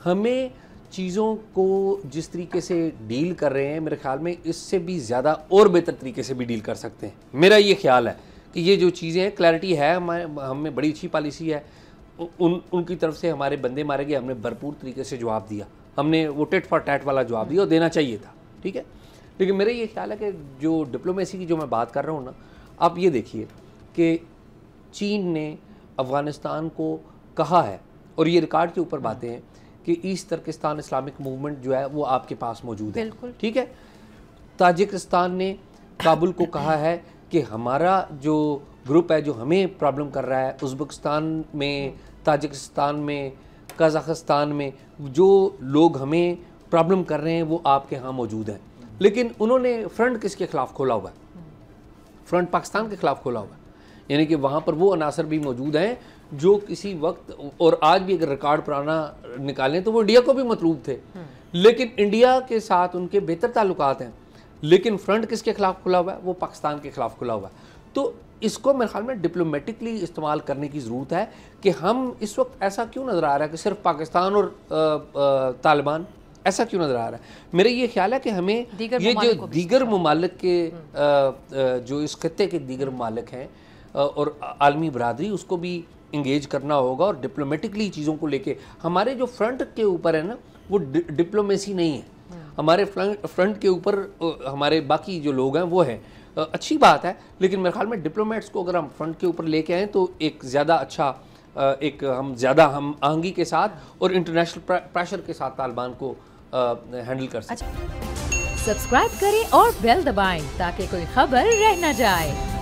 हमें चीज़ों को जिस तरीके से डील कर रहे हैं, मेरे ख्याल में इससे भी ज़्यादा और बेहतर तरीके से भी डील कर सकते हैं। मेरा ये ख्याल है कि ये जो चीज़ें हैं, क्लैरिटी है, हमें बड़ी अच्छी पॉलिसी है, उनकी तरफ से हमारे बंदे मारे गए, हमने भरपूर तरीके से जवाब दिया, हमने वो टेट फॉर टैट वाला जवाब दिया और देना चाहिए था, ठीक है। लेकिन मेरा ये ख्याल है कि जो डिप्लोमेसी की जो मैं बात कर रहा हूँ ना, आप ये देखिए कि चीन ने अफ़गानिस्तान को कहा है, और ये रिकॉर्ड के ऊपर बातें हैं कि ईस्ट तुर्किस्तान इस्लामिक मूवमेंट जो है वो आपके पास मौजूद है, ठीक है। ताजिकिस्तान ने काबुल को कहा है कि हमारा जो ग्रुप है जो हमें प्रॉब्लम कर रहा है, उज़्बेकिस्तान में, ताजिकिस्तान में, कज़ाकिस्तान में जो लोग हमें प्रॉब्लम कर रहे हैं वो आपके यहाँ मौजूद हैं। लेकिन उन्होंने फ्रंट किसके खिलाफ खोला हुआ है? फ्रंट पाकिस्तान के खिलाफ खोला हुआ है, यानी कि वहाँ पर वो अनासर भी मौजूद हैं जो किसी वक्त और आज भी अगर रिकॉर्ड पुराना निकालें तो वो इंडिया को भी मतलूब थे, लेकिन इंडिया के साथ उनके बेहतर ताल्लुकात हैं। लेकिन फ्रंट किसके खिलाफ खुला हुआ है? वो पाकिस्तान के खिलाफ खुला हुआ है। तो इसको मेरे ख्याल में डिप्लोमेटिकली इस्तेमाल करने की ज़रूरत है कि हम इस वक्त ऐसा क्यों नज़र आ रहा है कि सिर्फ पाकिस्तान और तालिबान, ऐसा क्यों नज़र आ रहा है? मेरा ये ख्याल है कि हमें ये जो दीगर ममालिक के जो इस खत्ते के दीगर ममालिक हैं और आलमी बरादरी, उसको भी इंगेज करना होगा और डिप्लोमेटिकली चीज़ों को लेके। हमारे जो फ्रंट के ऊपर है ना, वो डिप्लोमेसी नहीं है, हमारे फ्रंट के ऊपर हमारे बाकी जो लोग हैं वो हैं। अच्छी बात है, लेकिन मेरे ख्याल में डिप्लोमेट्स को अगर हम फ्रंट के ऊपर लेके आएँ तो एक ज़्यादा अच्छा हम आहंगी के साथ और इंटरनेशनल प्रेशर के साथ तालिबान को हैंडल कर सकते हैं। सब्सक्राइब करें और बेल दबाएं ताकि कोई खबर रह न जाए।